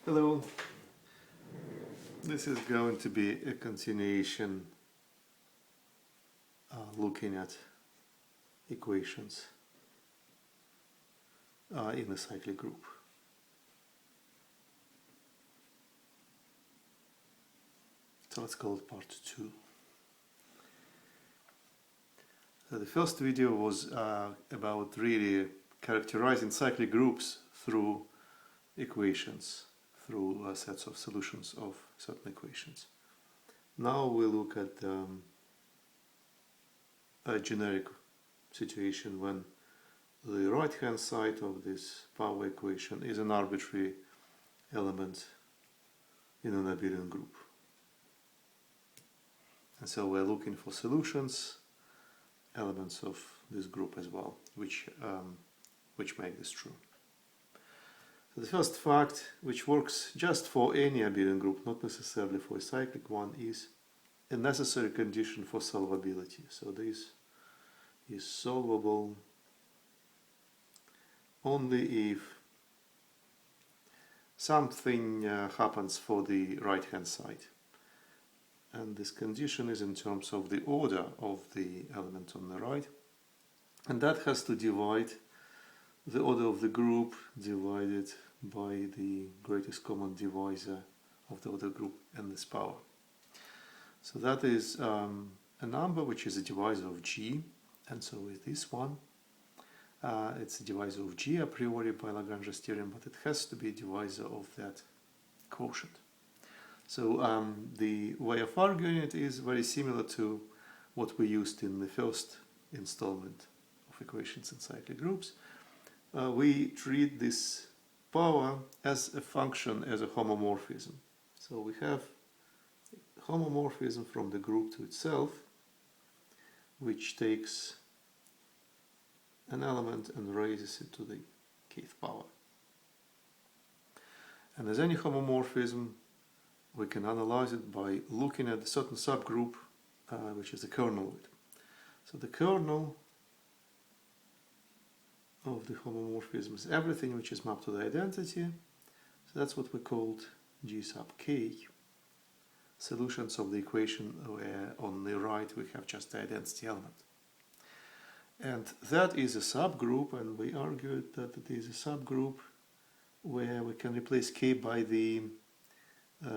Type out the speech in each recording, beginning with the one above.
Hello, this is going to be a continuation looking at equations in the cyclic group. So let's call it part 2. So the first video was about really characterizing cyclic groups through equations, through sets of solutions of certain equations. Now we look at a generic situation when the right hand side of this power equation is an arbitrary element in an abelian group. And so we're looking for solutions, elements of this group as well, which make this true. So the first fact, which works just for any abelian group, not necessarily for a cyclic one, is a necessary condition for solvability. So this is solvable only if something happens for the right hand side. And this condition is in terms of the order of the element on the right. And that has to divide the order of the group divided by the greatest common divisor of the order group and this power. So that is a number which is a divisor of G, and so with this one it's a divisor of G a priori by Lagrange's theorem, but it has to be a divisor of that quotient. So the way of arguing it is very similar to what we used in the first installment of equations in cyclic groups. We treat this power as a function, as a homomorphism. So we have homomorphism from the group to itself, which takes an element and raises it to the kth power. And as any homomorphism, we can analyze it by looking at a certain subgroup, which is the kernel of it. So the kernel of the homomorphism is everything which is mapped to the identity. So that's what we called G sub k, solutions of the equation where on the right we have just the identity element. And that is a subgroup, and we argued that it is a subgroup where we can replace k by the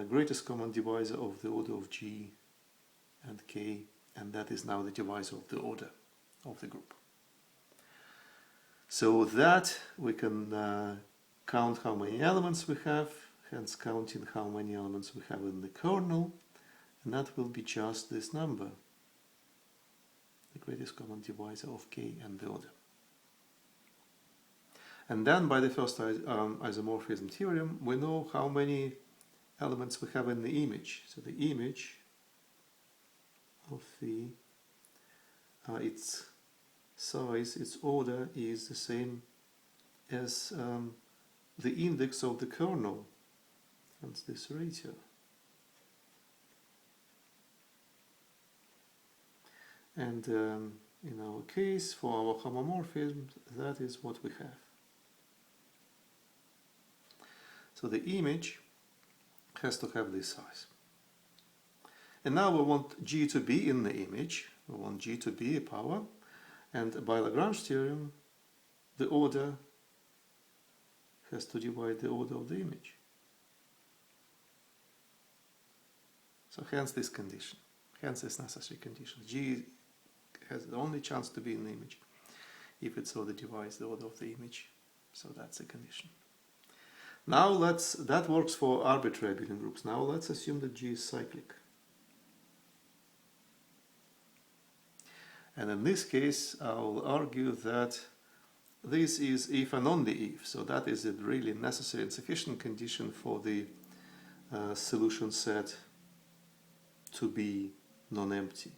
greatest common divisor of the order of G and k, and that is now the divisor of the order of the group. So that we can count how many elements we have, hence counting how many elements we have in the kernel, and that will be just this number, the greatest common divisor of k and the order. And then by the first isomorphism theorem, we know how many elements we have in the image. So the image of the its size, its order is the same as the index of the kernel, hence this ratio. And in our case, for our homomorphism, that is what we have. So the image has to have this size. And now we want G to be in the image, we want G to be a power, and by Lagrange's theorem, the order has to divide the order of the image. So hence this condition, hence this necessary condition. G has the only chance to be in the image if its order divides the order of the image. So that's a condition. Now that works for arbitrary abelian groups. Now let's assume that G is cyclic. And in this case, I will argue that this is if and only if. So that is a really necessary and sufficient condition for the solution set to be non-empty.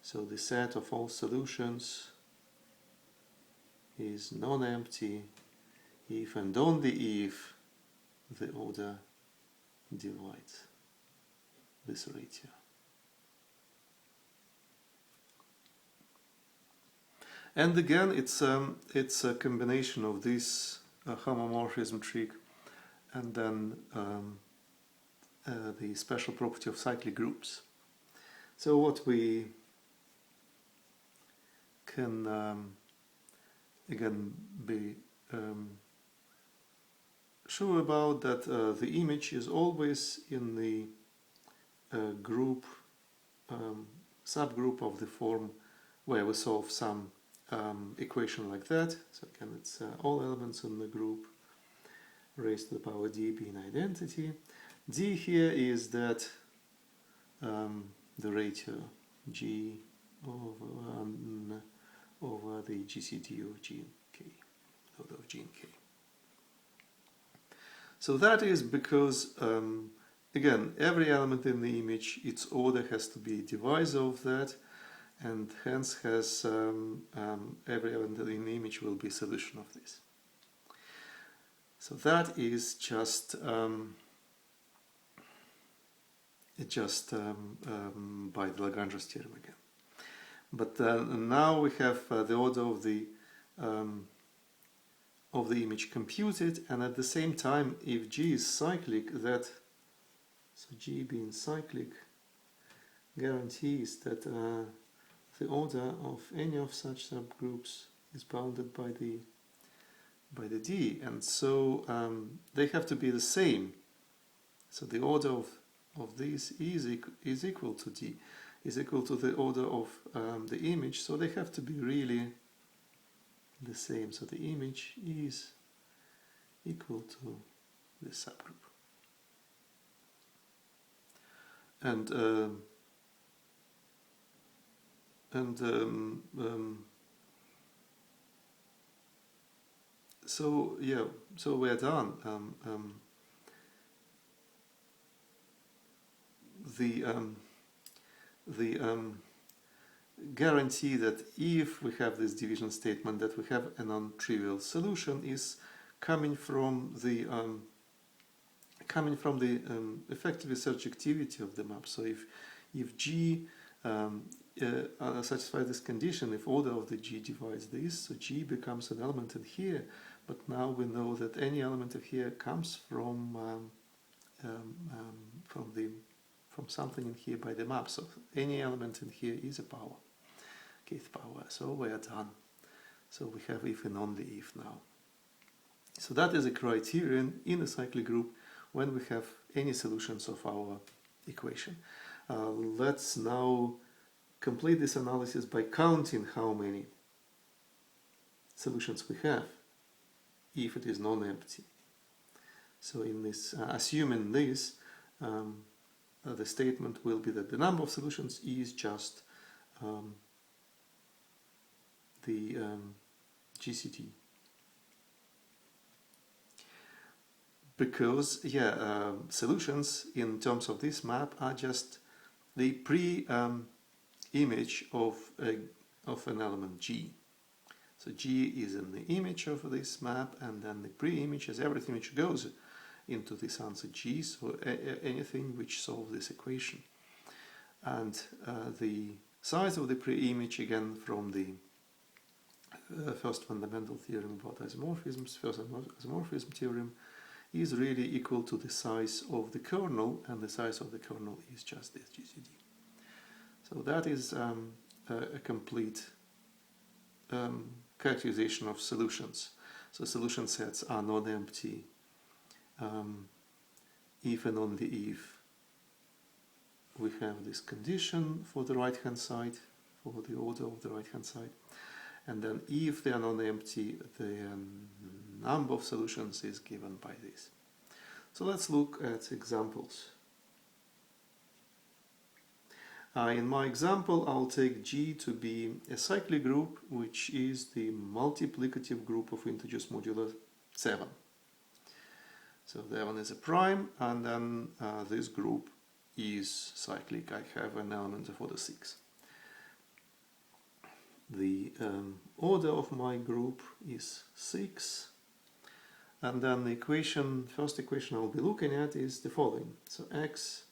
So the set of all solutions is non-empty if and only if the order divides this ratio. And again, it's a combination of this homomorphism trick and then the special property of cyclic groups. So what we can again be sure about that the image is always in the group subgroup of the form where we solve some equation like that. So again, it's all elements in the group raised to the power d being identity. D here is that the ratio g over the GCD of G and K, order of G and K. So that is because, again, every element in the image, its order has to be divisor of that, and hence has every element in the image will be a solution of this. So that is just by the Lagrange's theorem again. But now we have the order of the image computed, and at the same time, if G is cyclic, so G being cyclic guarantees that the order of any of such subgroups is bounded by the D, and so they have to be the same. So the order of these is equal to D, is equal to the order of the image, so they have to be really the same. So the image is equal to this subgroup. So yeah, so we're done. The guarantee that if we have this division statement that we have a non-trivial solution is coming from the effective surjectivity of the map. So if G satisfies this condition, if order of the G divides this, so G becomes an element in here. But now we know that any element of here comes from something in here by the map. So any element in here is a power, kth power. So we are done. So we have if and only if now. So that is a criterion in a cyclic group when we have any solutions of our equation. Let's now complete this analysis by counting how many solutions we have if it is non-empty. So in this, assuming this, the statement will be that the number of solutions is just the GCD. Because, solutions in terms of this map are just the pre-image of an element G. So G is in the image of this map, and then the pre-image is everything which goes into this answer G, so anything which solves this equation. And the size of the pre-image, again, from the first fundamental theorem about isomorphisms, first isomorphism theorem, is really equal to the size of the kernel, and the size of the kernel is just this GCD. So that is a complete characterization of solutions. So solution sets are non-empty if and only if we have this condition for the right-hand side, for the order of the right-hand side, and then if they are non-empty, the number of solutions is given by this. So let's look at examples. In my example, I'll take G to be a cyclic group, which is the multiplicative group of integers modulo 7. So that one is a prime, and then this group is cyclic. I have an element of order 6. The order of my group is 6, and then the first equation I'll be looking at is the following. So x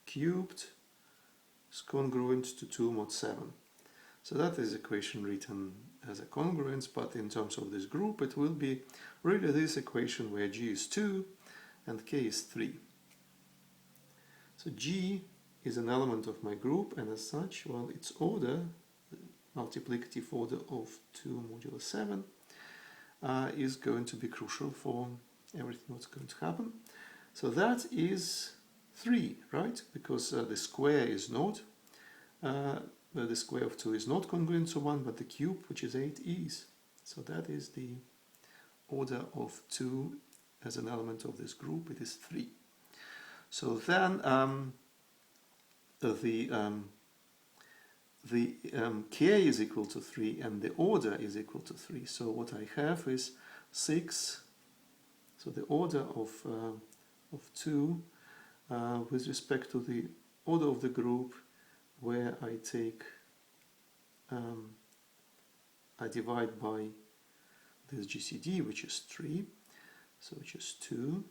cubed is congruent to 2 mod 7. So that is equation written as a congruence, but in terms of this group it will be really this equation where G is 2, and k is 3. So G is an element of my group, and as such, well, its order, multiplicative order of 2 modulo 7, is going to be crucial for everything what's going to happen. So that is 3, right? Because the square is not, the square of 2 is not congruent to 1, but the cube, which is 8, is. So that is the order of 2 as an element of this group. It is 3. So then the k is equal to 3 and the order is equal to 3. So what I have is 6. So the order of 2 with respect to the order of the group, where I take I divide by this GCD, which is 3, so which is 2.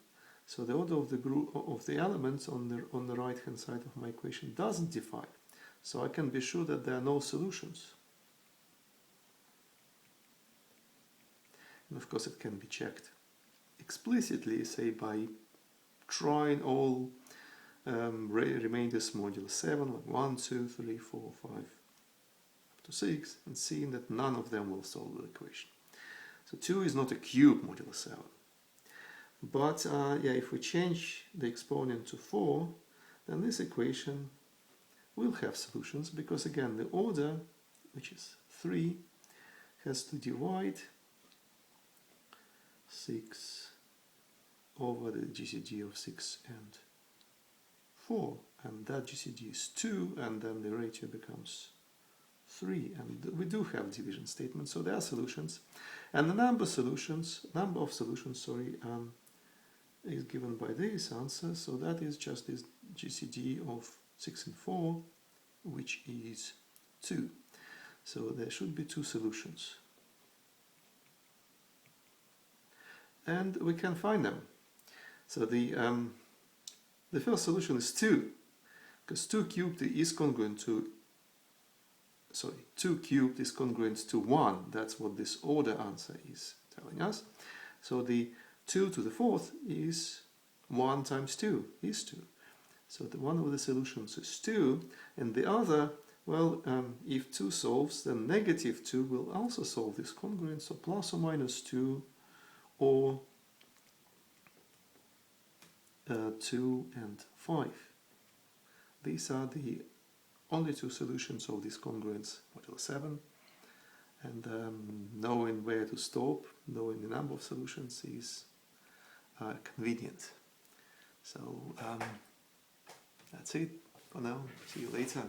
So the order of the group of the elements on the right hand side of my equation doesn't divide. So I can be sure that there are no solutions. And of course it can be checked explicitly, say by trying all remainders modulo 7, like 1, 2, 3, 4, 5, up to 6, and seeing that none of them will solve the equation. So 2 is not a cube modulo 7. But yeah, if we change the exponent to 4, then this equation will have solutions, because again the order, which is 3, has to divide 6 over the GCD of 6 and 4, and that GCD is 2, and then the ratio becomes 3, and we do have division statements, so there are solutions, and the number of solutions is given by this answer. So that is just this GCD of 6 and 4, which is 2. So there should be 2 solutions, and we can find them. So the first solution is 2, because 2 cubed is congruent to 2 cubed is congruent to 1. That's what this order answer is telling us. So the 2 to the 4th is 1 times 2 is 2. So the one of the solutions is 2, and the other, well, if 2 solves, then negative 2 will also solve this congruence, so plus or minus 2, or 2 and 5. These are the only 2 solutions of this congruence modulo 7, and knowing where to stop, knowing the number of solutions is convenient. So that's it for now. See you later.